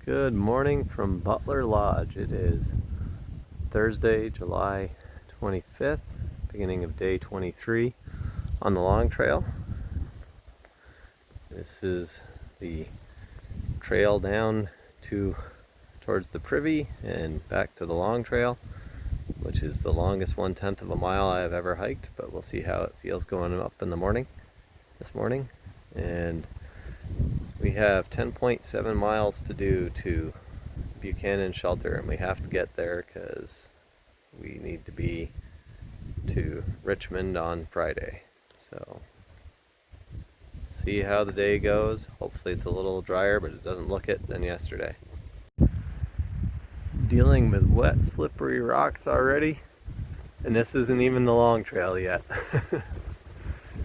Good morning from Butler Lodge. It is Thursday, July 25th, beginning of day 23 on the long trail. This is the trail down towards the Privy and back to the long trail, which is the longest 1/10 of a mile I have ever hiked, but we'll see how it feels going up in the morning this morning. And we have 10.7 miles to do to Buchanan Shelter, and we have to get there because we need to be to Richmond on Friday. So see how the day goes. Hopefully it's a little drier, but it doesn't look it than yesterday. Dealing with wet, slippery rocks already, and this isn't even the long trail yet.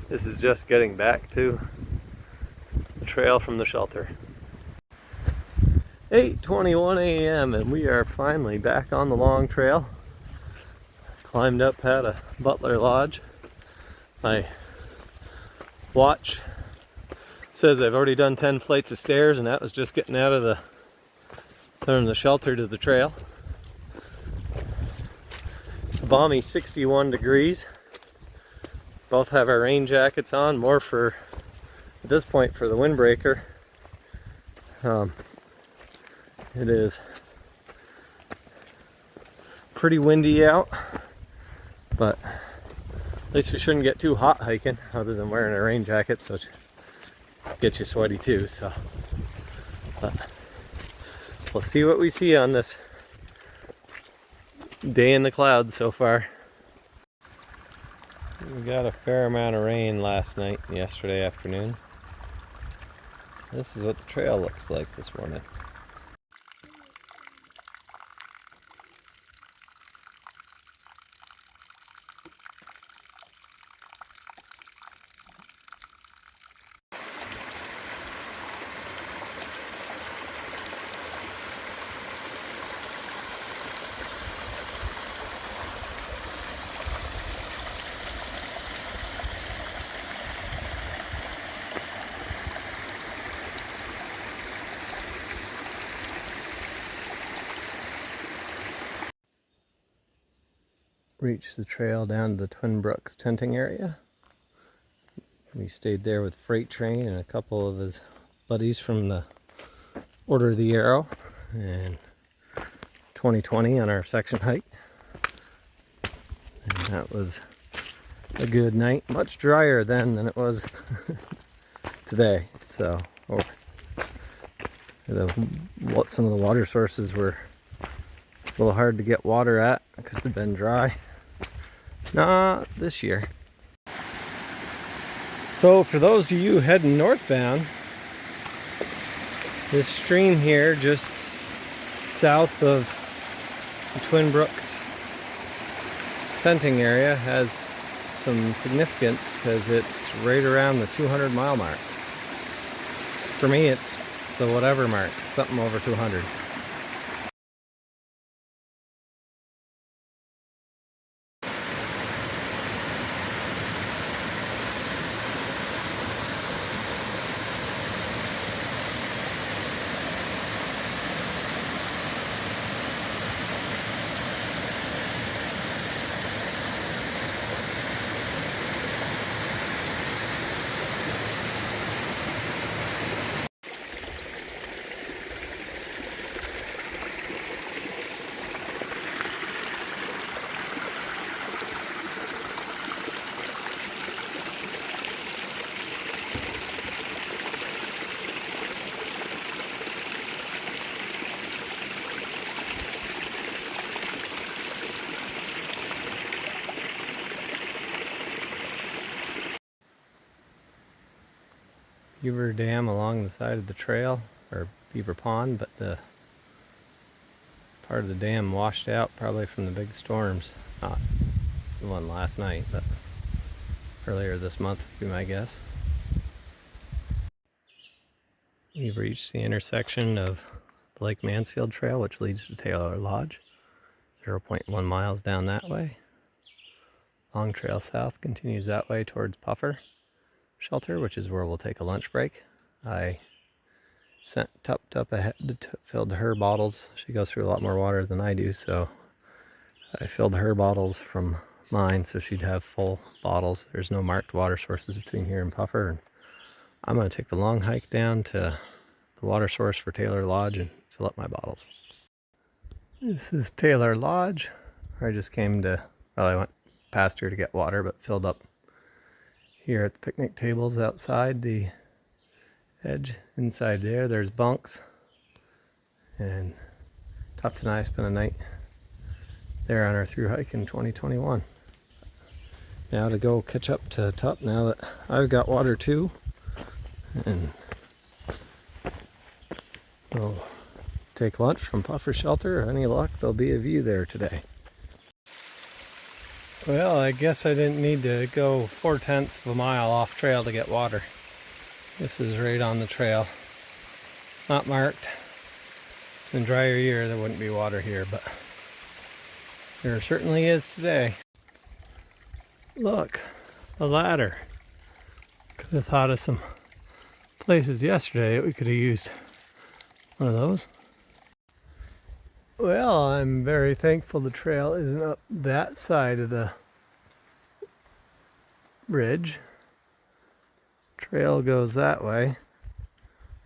This is just getting back to the trail from the shelter. 8:21 a.m. and we are finally back on the long trail. Climbed up at a Butler Lodge. My watch says I've already done 10 flights of stairs, and that was just getting out of from the shelter to the trail. It's a balmy 61 degrees. Both have our rain jackets on, more for, at this point, for the windbreaker. It is pretty windy out, but at least we shouldn't get too hot hiking, other than wearing our rain jackets, which gets you sweaty too. So, but we'll see what we see on this day in the clouds so far. We got a fair amount of rain last night and yesterday afternoon. This is what the trail looks like this morning. Reached the trail down to the Twin Brooks tenting area. We stayed there with Freight Train and a couple of his buddies from the Order of the Arrow and 2020 on our section hike. And that was a good night. Much drier then than it was today. So some of the water sources were a little hard to get water at because they've been dry. Not this year. So for those of you heading northbound, this stream here just south of the Twin Brooks tenting area has some significance because it's right around the 200-mile mark. For me, it's the whatever mark, something over 200. Beaver Dam along the side of the trail, or Beaver Pond, but the part of the dam washed out probably from the big storms. Not the one last night, but earlier this month would be my guess. We've reached the intersection of the Lake Mansfield Trail, which leads to Taylor Lodge. 0.1 miles down that way. Long trail south continues that way towards Puffer Shelter, which is where we'll take a lunch break. I Topped up ahead, filled her bottles. She goes through a lot more water than I do, so I filled her bottles from mine so she'd have full bottles. There's no marked water sources between here and Puffer. And I'm going to take the long hike down to the water source for Taylor Lodge and fill up my bottles. This is Taylor Lodge. I just came to, well, I went past here to get water, but filled up here at the picnic tables outside the edge. Inside there, there's bunks. And Tupt and I spent a night there on our through hike in 2021. Now to go catch up to Tupt now that I've got water too. And we'll take lunch from Butler Shelter. Any luck, there'll be a view there today. Well, I guess I didn't need to go 4/10 of a mile off trail to get water. This is right on the trail. Not marked. In a drier year there wouldn't be water here, but there certainly is today. Look, a ladder. Could have thought of some places yesterday that we could have used one of those. Well, I'm very thankful the trail isn't up that side of the ridge. Trail goes that way.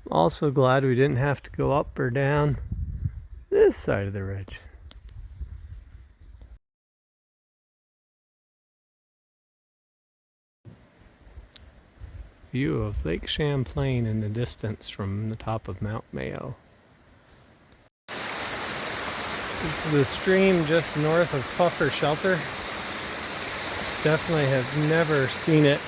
I'm also glad we didn't have to go up or down this side of the ridge. View of Lake Champlain in the distance from the top of Mount Mayo. This is the stream just north of Butler Shelter. Definitely have never seen it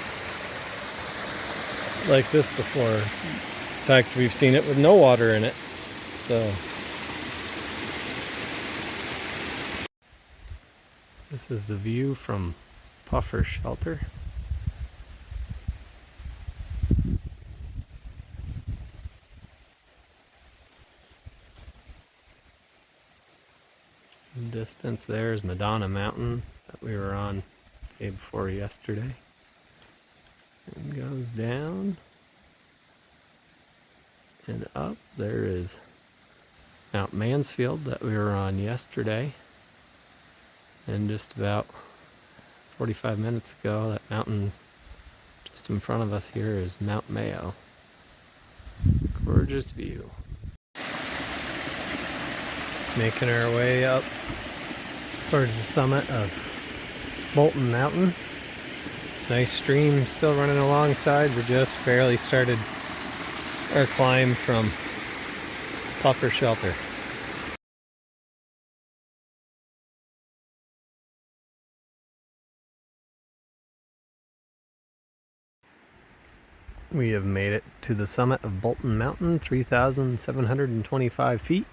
like this before. In fact, we've seen it with no water in it. So this is the view from Butler Shelter. In the distance there is Madonna Mountain that we were on the day before yesterday. And goes down and up. There is Mount Mansfield that we were on yesterday. And just about 45 minutes ago, that mountain just in front of us here is Mount Mayo. Gorgeous view. Making our way up towards the summit of Bolton Mountain. Nice stream still running alongside. We just barely started our climb from Butler Shelter. We have made it to the summit of Bolton Mountain, 3,725 feet.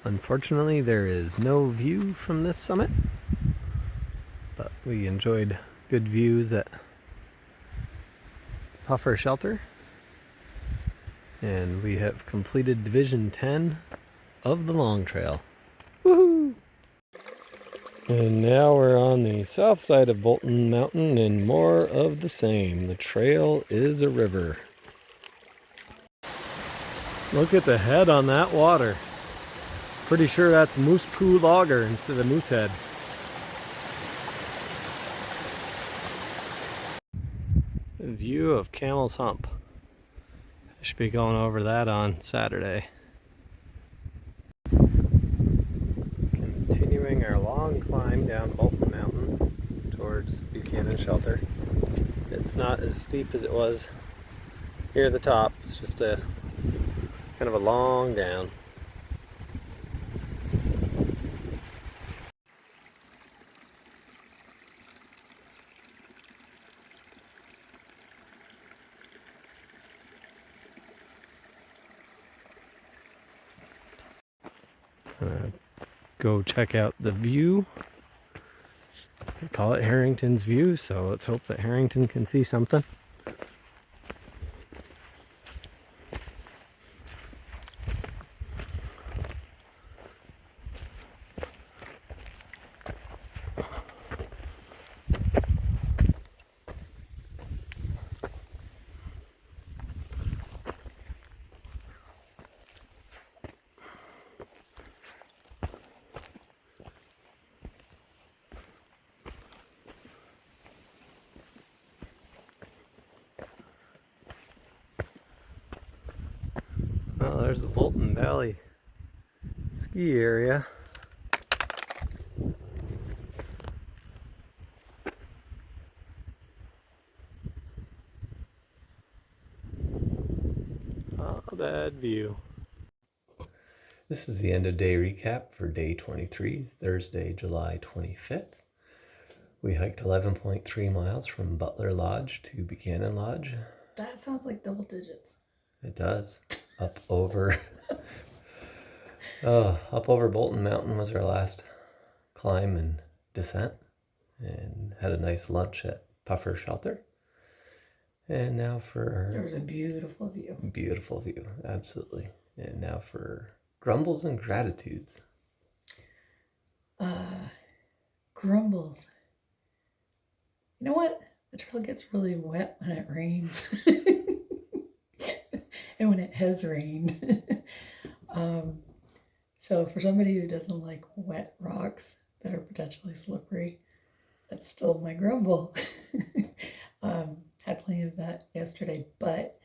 Unfortunately, there is no view from this summit, but we enjoyed good views at Butler Shelter, and we have completed Division 10 of the Long Trail. Woohoo! And now we're on the south side of Bolton Mountain, and more of the same. The trail is a river. Look at the head on that water. Pretty sure that's Moose Poo Lager instead of Moosehead. The view of Camel's Hump. I should be going over that on Saturday. Continuing our long climb down Bolton Mountain towards Buchanan Shelter. It's not as steep as it was near the top. It's just a kind of a long down. Go check out the view. They call it Harrington's View, so let's hope that Harrington can see something. Well, there's the Bolton Valley ski area. Not a bad view. This is the end of day recap for day 23, Thursday, July 25th. We hiked 11.3 miles from Butler Lodge to Buchanan Lodge. That sounds like double digits. It does. Up over up over Bolton Mountain was our last climb and descent, and had a nice lunch at Buchanan Shelter. And now for There was a beautiful view. Beautiful view, absolutely. And now for grumbles and gratitudes. Grumbles. You know what? The trail gets really wet when it rains. And when it has rained. So for somebody who doesn't like wet rocks that are potentially slippery, that's still my grumble. Had plenty of that yesterday, but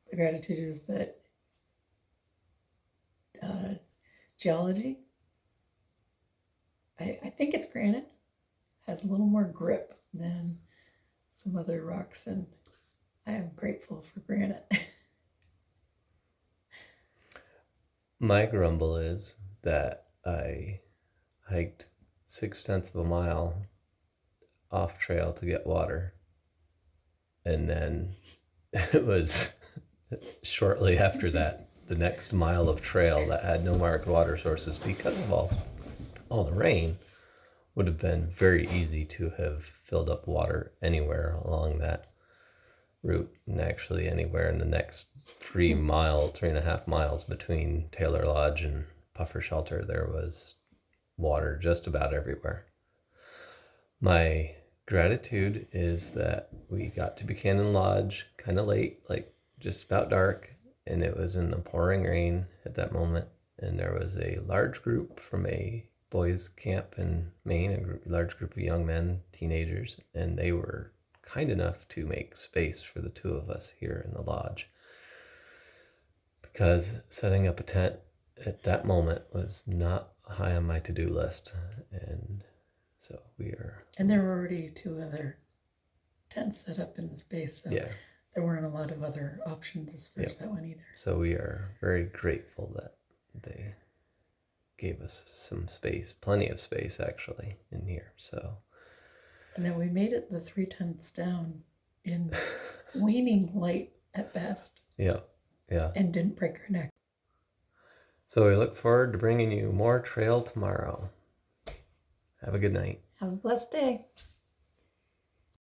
the gratitude is that geology, I think it's granite, has a little more grip than some other rocks, and I am grateful for granite. My grumble is that I hiked 0.6 of a mile off trail to get water, and then it was shortly after that, the next mile of trail that had no marked water sources because of all the rain would have been very easy to have filled up water anywhere along that route, and actually anywhere in the next 3.5 miles between Taylor Lodge and Buchanan Shelter, there was water just about everywhere. My gratitude is that we got to Buchanan Lodge kind of late, like just about dark, and it was in the pouring rain at that moment, and there was a large group from a boys camp in Maine, a large group of young men, teenagers, and they were kind enough to make space for the two of us here in the lodge, because setting up a tent at that moment was not high on my to-do list, and so and there were already 2 other tents set up in the space, so yeah, there weren't a lot of other options as far as that one either. So we are very grateful that they gave us some space, plenty of space actually in here. So, and then we made it the 3 tents down in waning light at best. Yeah. And didn't break our neck. So we look forward to bringing you more trail tomorrow. Have a good night. Have a blessed day.